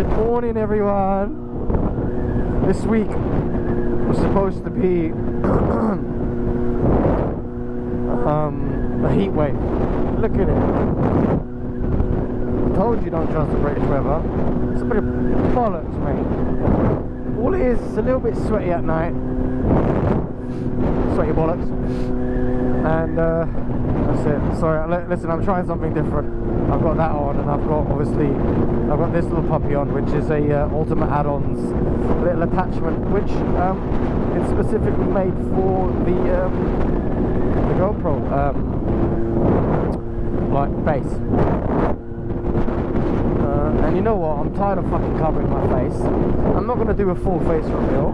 Good morning, everyone. This week was supposed to be a heat wave. Look at it. I told you don't trust the British weather. It's a bit of bollocks, mate. All it is, it's a little bit sweaty at night. Sweaty bollocks. And that's it. Sorry, listen, I'm trying something different. I've got that on, and I've got this little puppy on, which is a Ultimate Add-ons little attachment, which it's specifically made for the GoPro like base. And you know what? I'm tired of fucking covering my face. I'm not going to do a full face reveal,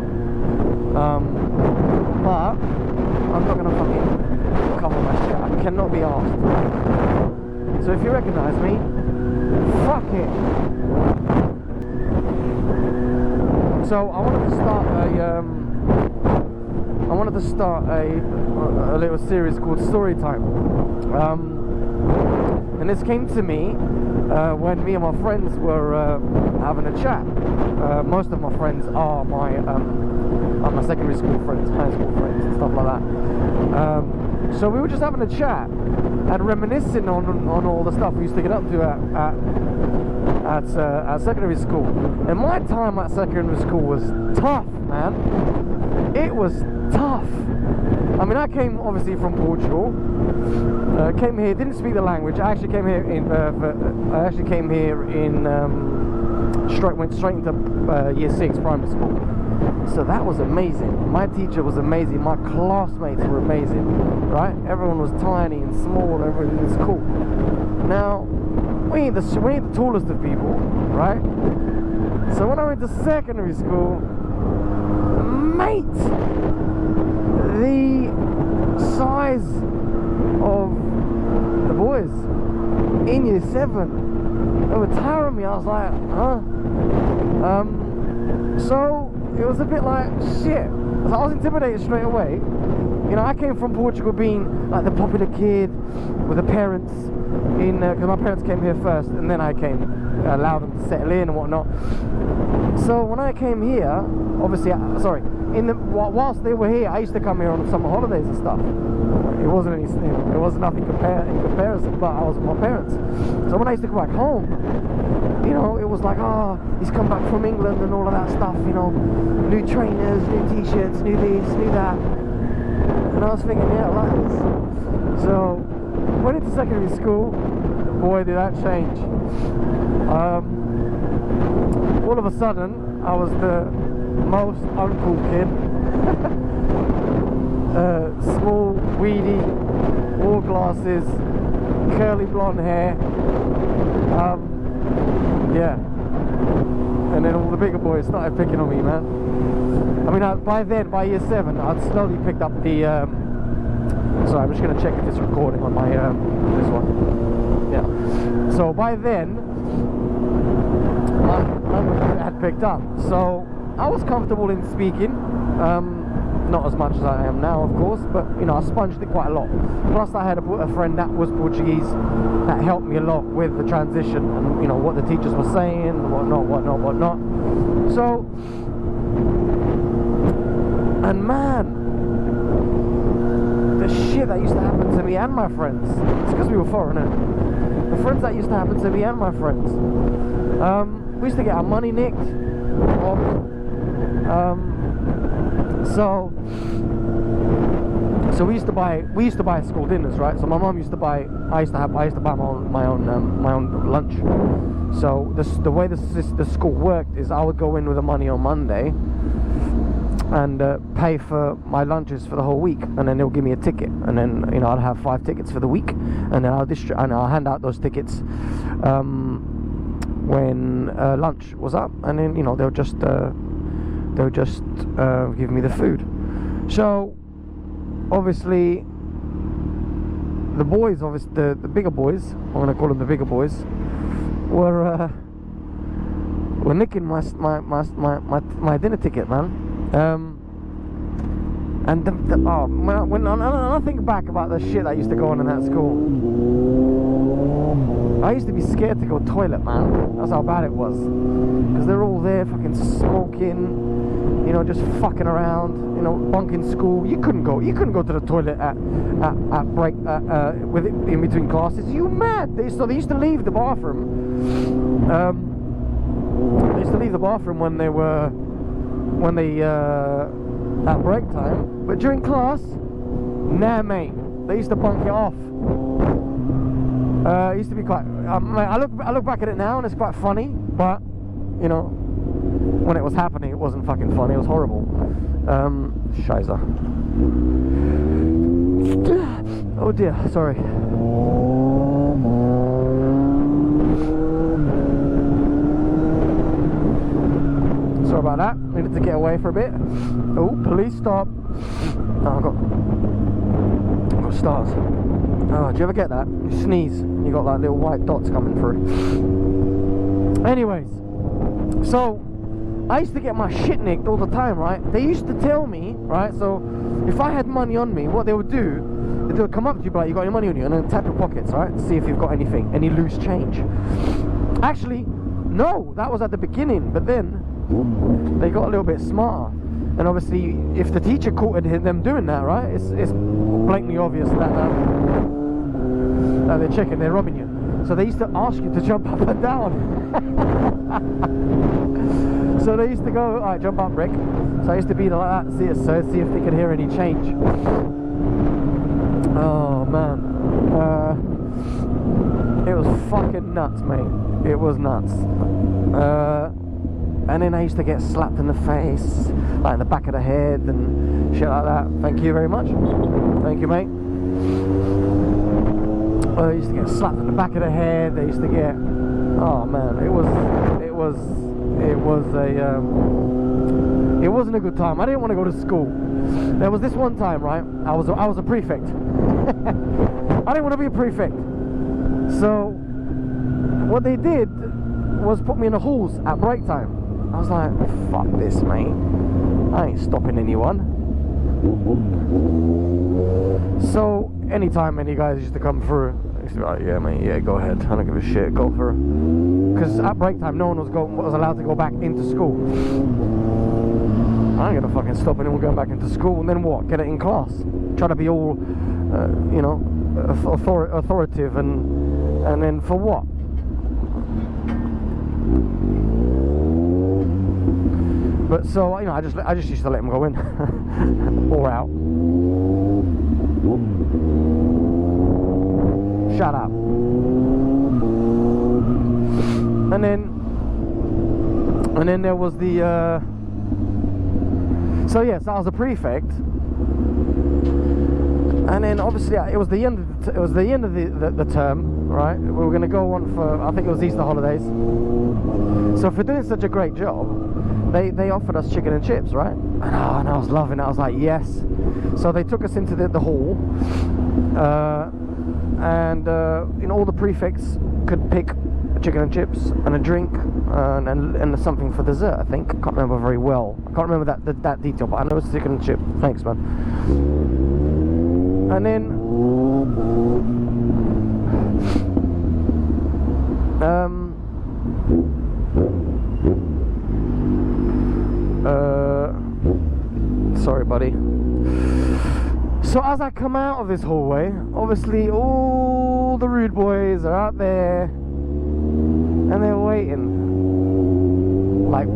but I'm not going to fucking cover my shit. I cannot be asked. So if you recognise me, fuck it. So I wanted to start a little series called Story Time. And this came to me when me and my friends were having a chat. Most of my friends are my secondary school friends, high school friends, and stuff like that. So we were just having a chat and reminiscing on all the stuff we used to get up to at secondary school. And my time at secondary school was tough, man. It was tough. I mean, I came obviously from Portugal. Came here, didn't speak the language. I actually came here went straight into year 6 primary school. So that was amazing. My teacher was amazing. My classmates were amazing, right? Everyone was tiny and small. Everything was cool. Now, we ain't the tallest of people, right? So when I went to secondary school, mate, the size of the boys in year 7, they were towering me. I was like, huh? So it was a bit like, shit. So I was intimidated straight away. You know, I came from Portugal being like the popular kid with the parents because my parents came here first, and then I came, allowed them to settle in and whatnot. So when I came here, obviously, whilst they were here, I used to come here on summer holidays and stuff. It wasn't nothing in comparison, but I was with my parents. So when I used to go back home, you know, it was like, oh, he's come back from England and all of that stuff, you know, new trainers, new t-shirts, new this, new that. And I was thinking, yeah, I like this. So, went into secondary school, boy, did that change. All of a sudden, I was the most uncool kid. Small, weedy, all glasses, curly blonde hair. Yeah. And then all the bigger boys started picking on me, man. I mean, by year 7, I'd slowly picked up the. Sorry, I'm just going to check if it's recording on my this one. Yeah. So by then, I had picked up. So I was comfortable in speaking. Not as much as I am now, of course, but you know, I sponged it quite a lot. Plus, I had a friend that was Portuguese that helped me a lot with the transition and you know what the teachers were saying, whatnot. So, and man, the shit that used to happen to me and my friends. It's because we were foreigners. The friends that used to happen to me and my friends. We used to get our money nicked. So we used to buy school dinners, right? So my mom used to buy. I used to buy my own lunch. So the way the school worked is I would go in with the money on Monday and pay for my lunches for the whole week, and then they'll give me a ticket, and then you know I'll have 5 tickets for the week, and then I'll hand out those tickets when lunch was up, and then you know they'll just give me the food. So obviously the boys, the bigger boys, I'm gonna call them the bigger boys, were nicking my dinner ticket, man. And when I think back about the shit that used to go on in that school, I used to be scared to go toilet, man. That's how bad it was. Because they're all there fucking smoking, you know, just fucking around, you know, bunking school. You couldn't go to the toilet at break, with it in between classes. You mad? They used to leave the bathroom. They used to leave the bathroom when they at break time. But during class, nah, mate. They used to bunk it off. It used to be quite. I look back at it now and it's quite funny, but you know, when it was happening, it wasn't fucking funny. It was horrible. Shiza. Oh dear. Sorry. Sorry about that. Needed to get away for a bit. Oh, police stop. Oh, I've got stars. Oh, do you ever get that? You sneeze and you got like little white dots coming through. Anyways, so I used to get my shit nicked all the time, right? They used to tell me, right? So if I had money on me, what they would do, they would come up to you, like, you got any money on you, and then tap your pockets, right? See if you've got anything, any loose change. Actually, no, that was at the beginning, but then they got a little bit smarter. And obviously, if the teacher caught them doing that, right, it's blatantly obvious that they're checking, they're robbing you. So they used to ask you to jump up and down. So they used to go, all right, jump up, Rick. So I used to be like that, see if they could hear any change. Oh man, it was fucking nuts, mate. It was nuts. And then I used to get slapped in the face, like in the back of the head and shit like that. Thank you very much. Thank you, mate. I used to get slapped in the back of the head. They used to get, oh man, it wasn't a good time. I didn't want to go to school. There was this one time, right? I was a prefect. I didn't want to be a prefect. So what they did was put me in the halls at break time. I was like, fuck this, mate. I ain't stopping anyone. So anytime any guys used to come through, I used to be like, yeah, mate, yeah, go ahead. I don't give a shit. Go for it. Because at break time, no one was allowed to go back into school. I ain't gonna fucking stop anyone going back into school. And then what? Get it in class. Try to be all, you know, authoritative, and then for what? But so, you know, I just used to let them go in or out. Shut up. And then there was the so yes, I was a prefect. And then obviously it was the end of the term, right? We were going to go on for, I think it was Easter holidays. So for doing such a great job, they offered us chicken and chips, right? And I was loving it. I was like, yes. So they took us into the hall, and you know, all the prefects could pick chicken and chips and a drink and something for dessert. I think, I can't remember very well. I can't remember that detail, but I know it's chicken and chip. Thanks, man. And then sorry, buddy. So as I come out of this hallway, obviously all the rude boys are out there and they're waiting. Like,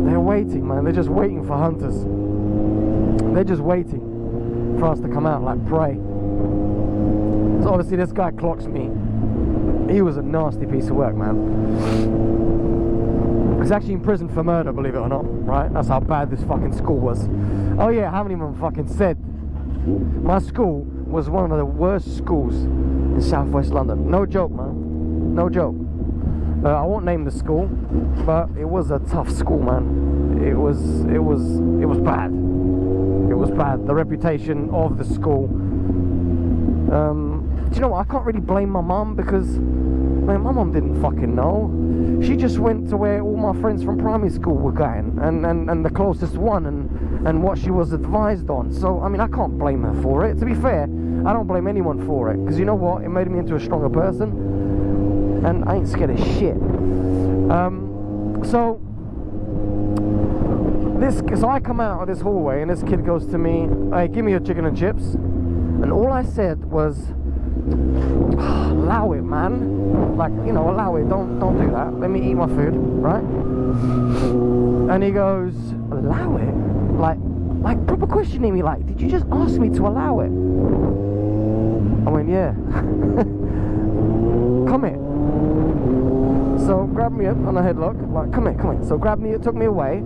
they're waiting, man. They're just waiting for hunters. They're just waiting for us to come out like prey. So obviously this guy clocks me. He was a nasty piece of work, man. He's actually in prison for murder, believe it or not, right? That's how bad this fucking school was. Oh yeah, I haven't even fucking said. My school was one of the worst schools in southwest London. No joke, man. No joke. I won't name the school, but it was a tough school, man. It was bad. It was bad. The reputation of the school. Do you know what? I can't really blame my mum, because Man, my mum didn't fucking know. She just went to where all my friends from primary school were going, and the closest one, and what she was advised on. So, I mean, I can't blame her for it. To be fair, I don't blame anyone for it, because you know what? It made me into a stronger person, and I ain't scared of shit. So I come out of this hallway, and this kid goes to me, "Hey, give me your chicken and chips." And all I said was, "Allow it, man. Like, you know, allow it. Don't do that. Let me eat my food, right?" And he goes, "Allow it?" Like proper questioning me, like, "Did you just ask me to allow it?" I went, "Yeah." "Come here." So grabbed me up on a headlock, like, come here. So grabbed me, took me away,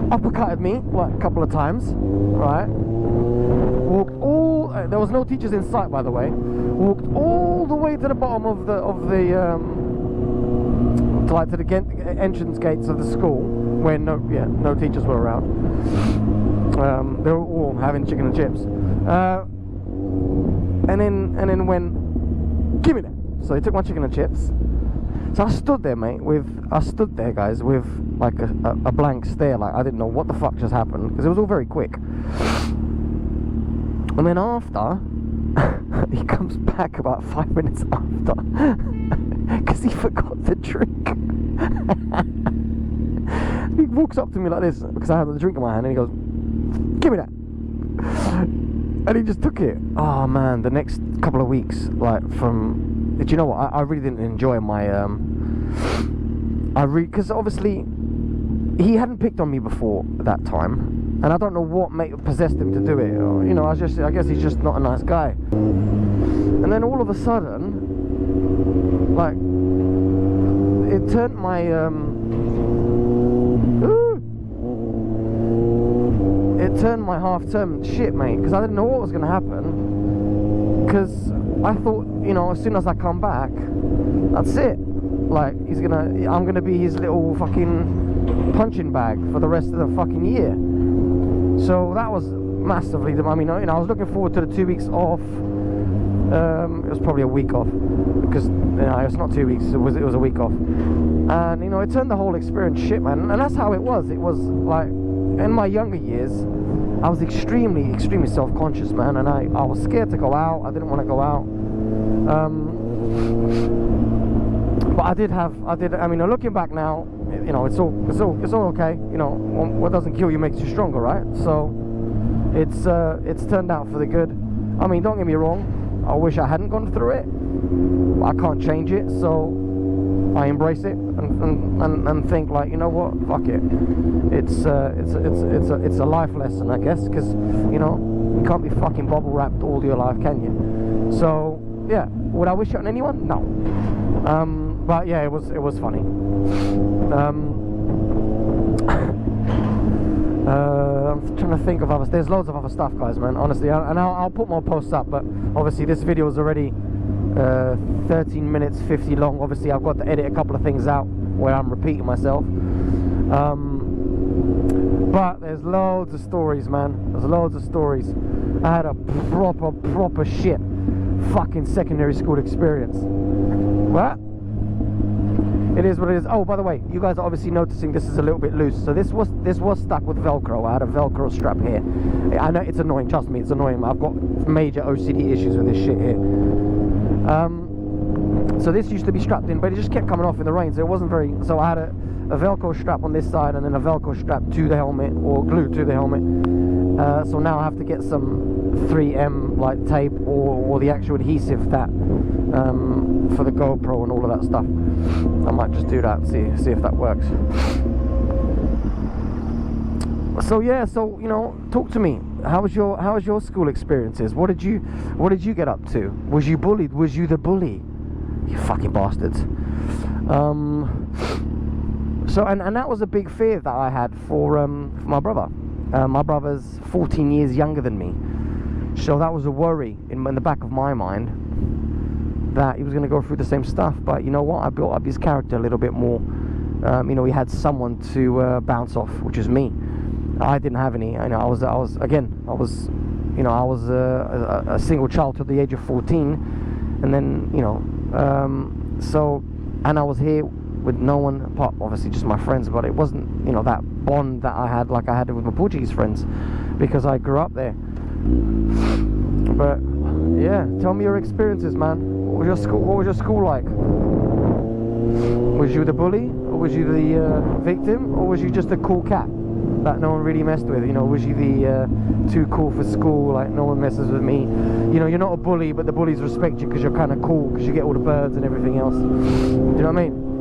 uppercutted me like a couple of times, right? Walked all, there was no teachers in sight, by the way. Walked all the way to the bottom of the to the entrance gates of the school, where no teachers were around. They were all having chicken and chips. And then went, "Give me that." So he took my chicken and chips. So I stood there, guys, with like a blank stare, like I didn't know what the fuck just happened, because it was all very quick. And then after, he comes back about 5 minutes after, because he forgot the drink. He walks up to me like this, because I had the drink in my hand, and he goes, "Give me that." And he just took it. Oh man, the next couple of weeks, like do you know what? I really didn't enjoy my because obviously he hadn't picked on me before at that time, and I don't know what possessed him to do it. Or, you know, I guess he's just not a nice guy. And then all of a sudden, like, it turned my it turned my half-term shit, mate, because I didn't know what was going to happen. Because I thought, you know, as soon as I come back, that's it. Like, I'm gonna be his little fucking punching bag for the rest of the fucking year. So that was massively, I mean, you know, I was looking forward to the 2 weeks off. It was probably a week off, because, you know, it's not 2 weeks, it was a week off. And, you know, it turned the whole experience shit, man. And that's how it was. It was like, in my younger years, I was extremely self-conscious, man, and I was scared to go out. I didn't want to go out. But I mean, looking back now, you know, it's all okay. You know, what doesn't kill you makes you stronger, right? So it's turned out for the good. I mean, don't get me wrong, I wish I hadn't gone through it. I can't change it, so I embrace it and think, like, you know what, fuck it. It's a life lesson, I guess, because, you know, you can't be fucking bubble wrapped all your life, can you? So yeah, would I wish it on anyone? No. But yeah, it was funny. I'm trying to think of others. There's loads of other stuff, guys, man, honestly, and I'll put more posts up, but obviously this video is already 13 minutes 50 long. Obviously I've got to edit a couple of things out where I'm repeating myself, but there's loads of stories, man. There's loads of stories. I had a proper shit fucking secondary school experience. What? It is what it is. Oh, by the way, you guys are obviously noticing this is a little bit loose. So this was stuck with Velcro. I had a Velcro strap here. I know it's annoying. Trust me, it's annoying. I've got major OCD issues with this shit here. So this used to be strapped in, but it just kept coming off in the rain. So it wasn't very. So I had a Velcro strap on this side, and then a Velcro strap to the helmet, or glued to the helmet. So now I have to get some 3M like tape or the actual adhesive that for the GoPro and all of that stuff. I might just do that, see if that works. So yeah, so, you know, talk to me. How was your school experiences? What did you get up to? Was you bullied? Was you the bully? You fucking bastards. So and that was a big fear that I had for my brother. My brother's 14 years younger than me, so that was a worry in the back of my mind that he was going to go through the same stuff. But you know what? I built up his character a little bit more. You know, he had someone to bounce off, which is me. I didn't have any. You know, I was a single child till the age of 14, and then, you know, so, and I was here with no one apart, obviously just my friends, but it wasn't, you know, that bond that I had like I had with my Portuguese friends, because I grew up there. But yeah, tell me your experiences, man. What was your school like? Was you the bully, or was you the victim, or was you just a cool cat that no one really messed with? You know, was you the too cool for school, like no one messes with me? You know, you're not a bully, but the bullies respect you because you're kind of cool, because you get all the birds and everything else. Do you know what I mean?